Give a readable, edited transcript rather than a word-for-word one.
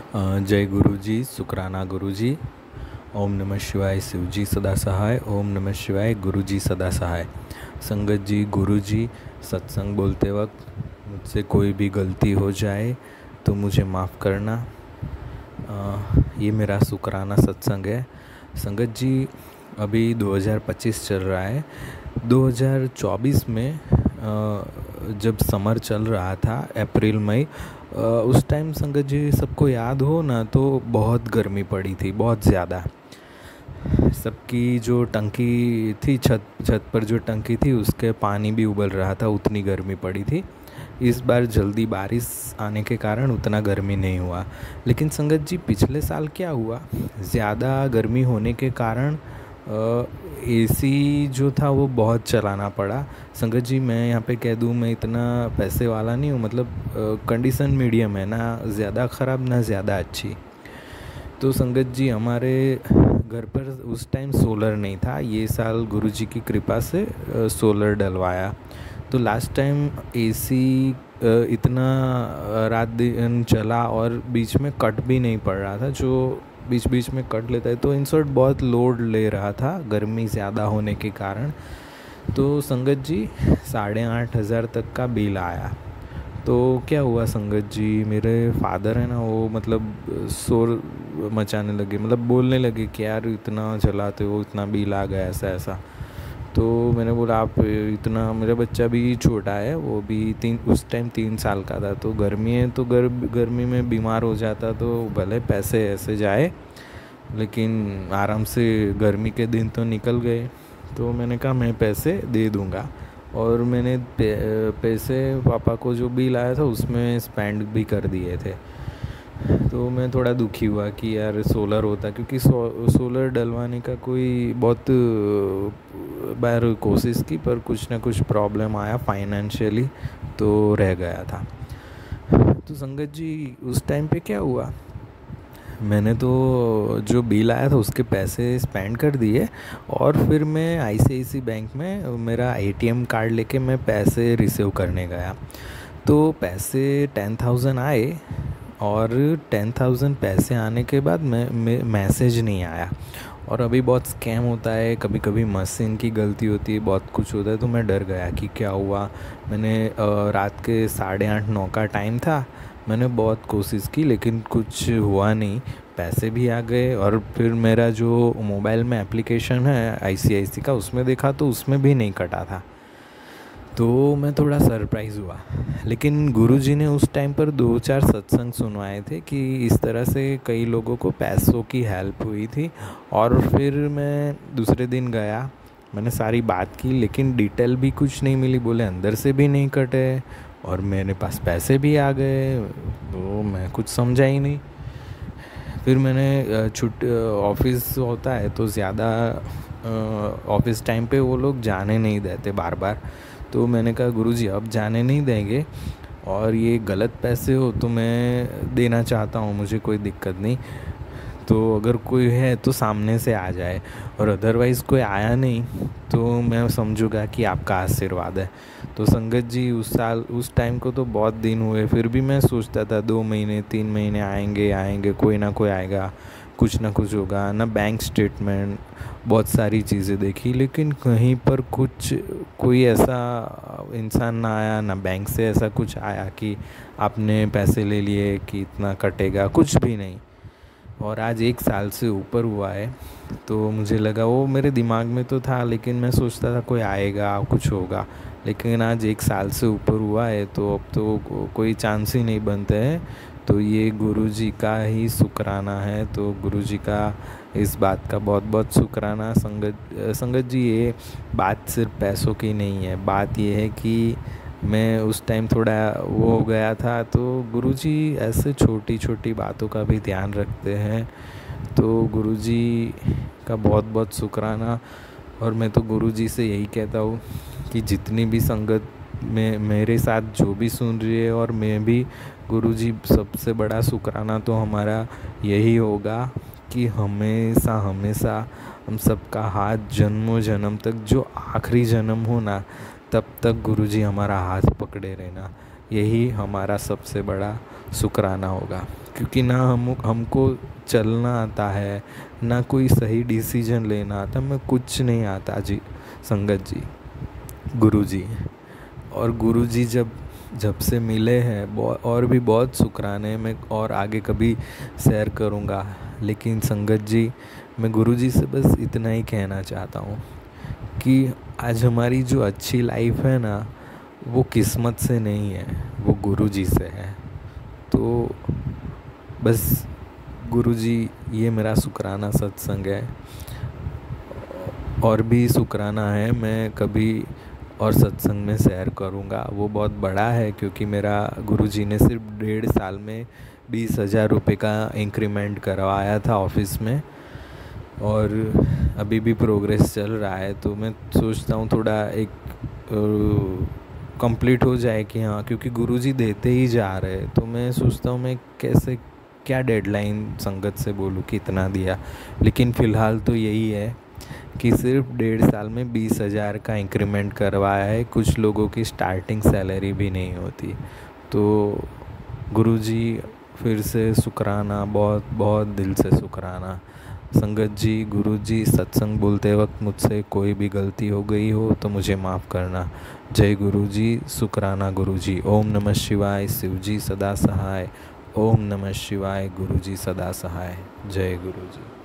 जय गुरु जी, शुक्राना गुरु जी। ओम नमः शिवाय, शिव जी सदा सहाय। ओम नमः शिवाय, गुरु जी सदा सहाय। संगत जी, गुरु जी, सत्संग बोलते वक्त मुझसे कोई भी गलती हो जाए तो मुझे माफ़ करना। ये मेरा शुक्राना सत्संग है। संगत जी, अभी 2025 चल रहा है। 2024 में जब समर चल रहा था, अप्रैल मई, उस टाइम संगत जी सबको याद हो ना, तो बहुत गर्मी पड़ी थी, बहुत ज़्यादा। सबकी जो टंकी थी, छत पर जो टंकी थी उसके पानी भी उबल रहा था, उतनी गर्मी पड़ी थी। इस बार जल्दी बारिश आने के कारण उतना गर्मी नहीं हुआ। लेकिन संगत जी, पिछले साल क्या हुआ, ज़्यादा गर्मी होने के कारण एसी जो था वो बहुत चलाना पड़ा। संगत जी, मैं यहाँ पे कह दूँ, मैं इतना पैसे वाला नहीं हूँ, मतलब कंडीशन मीडियम है, ना ज़्यादा ख़राब ना ज़्यादा अच्छी। तो संगत जी, हमारे घर पर उस टाइम सोलर नहीं था। ये साल गुरुजी की कृपा से सोलर डलवाया। तो लास्ट टाइम एसी इतना रात दिन चला और बीच में कट भी नहीं पड़ रहा था, जो बीच बीच में कट लेता है। तो इन शॉर्ट बहुत लोड ले रहा था गर्मी ज़्यादा होने के कारण। तो संगत जी, 8,500 तक का बिल आया। तो क्या हुआ संगत जी, मेरे फादर है ना, वो मतलब शोर मचाने लगे, मतलब बोलने लगे कि यार इतना चलाते हो, इतना बिल आ गया, ऐसा ऐसा। तो मैंने बोला आप इतना, मेरा बच्चा भी छोटा है, वो भी उस टाइम 3 साल का था। तो गर्मी है तो गर्मी में बीमार हो जाता, तो भले पैसे ऐसे जाए लेकिन आराम से गर्मी के दिन तो निकल गए। तो मैंने कहा मैं पैसे दे दूँगा, और मैंने पैसे पापा को जो बिल आया था उसमें स्पेंड भी कर दिए थे। तो मैं थोड़ा दुखी हुआ कि यार सोलर होता, क्योंकि सोलर डलवाने का कोई बहुत बार कोशिश की, पर कुछ ना कुछ प्रॉब्लम आया फाइनेंशियली, तो रह गया था। तो संगत जी, उस टाइम पे क्या हुआ, मैंने तो जो बिल आया था उसके पैसे स्पेंड कर दिए, और फिर मैं आईसीआईसी बैंक में मेरा एटीएम कार्ड लेके मैं पैसे रिसीव करने गया। तो पैसे 10,000 आए, और 10,000 पैसे आने के बाद मैं मैसेज नहीं आया। और अभी बहुत स्कैम होता है, कभी कभी मशीन की गलती होती है, बहुत कुछ होता है। तो मैं डर गया कि क्या हुआ। मैंने रात के 8:30-9 का टाइम था। मैंने बहुत कोशिश की लेकिन कुछ हुआ नहीं, पैसे भी आ गए। और फिर मेरा जो मोबाइल में एप्लीकेशन है आईसीआईसी का, उसमें देखा तो उसमें भी नहीं कटा था। तो मैं थोड़ा सरप्राइज़ हुआ। लेकिन गुरुजी ने उस टाइम पर 2-4 सत्संग सुनवाए थे कि इस तरह से कई लोगों को पैसों की हेल्प हुई थी। और फिर मैं दूसरे दिन गया, मैंने सारी बात की, लेकिन डिटेल भी कुछ नहीं मिली। बोले अंदर से भी नहीं कटे और मेरे पास पैसे भी आ गए। तो मैं कुछ समझा ही नहीं। फिर मैंने ऑफिस होता है तो ज़्यादा ऑफिस टाइम पे वो लोग जाने नहीं देते बार बार। तो मैंने कहा गुरुजी अब जाने नहीं देंगे, और ये गलत पैसे हो तो मैं देना चाहता हूँ, मुझे कोई दिक्कत नहीं। तो अगर कोई है तो सामने से आ जाए, और अदरवाइज़ कोई आया नहीं तो मैं समझूंगा कि आपका आशीर्वाद है। तो संगत जी, उस साल उस टाइम को तो बहुत दिन हुए, फिर भी मैं सोचता था 2 महीने 3 महीने आएंगे आएंगे, कोई ना कोई आएगा, कुछ ना कुछ होगा ना। बैंक स्टेटमेंट, बहुत सारी चीज़ें देखी, लेकिन कहीं पर कुछ कोई ऐसा इंसान ना आया, ना बैंक से ऐसा कुछ आया कि आपने पैसे ले लिए कि इतना कटेगा, कुछ भी नहीं। और आज 1 साल से ऊपर हुआ है। तो मुझे लगा, वो मेरे दिमाग में तो था लेकिन मैं सोचता था कोई आएगा, कुछ होगा। लेकिन आज 1 साल से ऊपर हुआ है तो अब तो कोई चांस ही नहीं बनते हैं। तो ये गुरुजी का ही शुक्राना है। तो गुरुजी का इस बात का बहुत बहुत शुक्राना। संगत जी, ये बात सिर्फ पैसों की नहीं है, बात ये है कि मैं उस टाइम थोड़ा वो हो गया था। तो गुरुजी ऐसे छोटी छोटी बातों का भी ध्यान रखते हैं। तो गुरुजी का बहुत बहुत शुक्राना। और मैं तो गुरुजी से यही कहता हूँ कि जितनी भी संगत में मेरे साथ जो भी सुन रही है, और मैं भी, गुरुजी सबसे बड़ा शुक्राना तो हमारा यही होगा कि हमेशा हमेशा हम सबका हाथ जन्मों जन्म तक, जो आखिरी जन्म हो ना, तब तक गुरुजी हमारा हाथ पकड़े रहना। यही हमारा सबसे बड़ा शुक्राना होगा। क्योंकि ना हमको चलना आता है, ना कोई सही डिसीजन लेना आता, मैं कुछ नहीं आता जी संगत जी। गुरुजी, और गुरुजी जब जब से मिले हैं और भी बहुत शुक्राने मैं और आगे कभी शेयर करूँगा। लेकिन संगत जी, मैं गुरुजी से बस इतना ही कहना चाहता हूँ कि आज हमारी जो अच्छी लाइफ है ना, वो किस्मत से नहीं है, वो गुरुजी से है। तो बस गुरुजी, ये मेरा शुक्राना सत्संग है। और भी शुक्राना है, मैं कभी और सत्संग में शेयर करूँगा। वो बहुत बड़ा है, क्योंकि मेरा गुरुजी ने सिर्फ 1.5 साल में 20,000 रुपये का इंक्रीमेंट करवाया था ऑफिस में, और अभी भी प्रोग्रेस चल रहा है। तो मैं सोचता हूँ थोड़ा एक कंप्लीट हो जाए कि हाँ, क्योंकि गुरुजी देते ही जा रहे हैं। तो मैं सोचता हूँ मैं कैसे क्या डेडलाइन संगत से बोलूँ कि इतना दिया। लेकिन फ़िलहाल तो यही है कि सिर्फ 1.5 साल में 20,000 का इंक्रीमेंट करवाया है। कुछ लोगों की स्टार्टिंग सैलरी भी नहीं होती। तो गुरुजी, फिर से शुक्राना, बहुत बहुत दिल से शुक्राना। संगत जी, गुरुजी, सत्संग बोलते वक्त मुझसे कोई भी गलती हो गई हो तो मुझे माफ़ करना। जय गुरुजी, शुक्राना गुरुजी। ओम नमः शिवाय, शिवजी सदा सहाय। ओम नमः शिवाय, गुरुजी सदा सहाय। जय गुरुजी।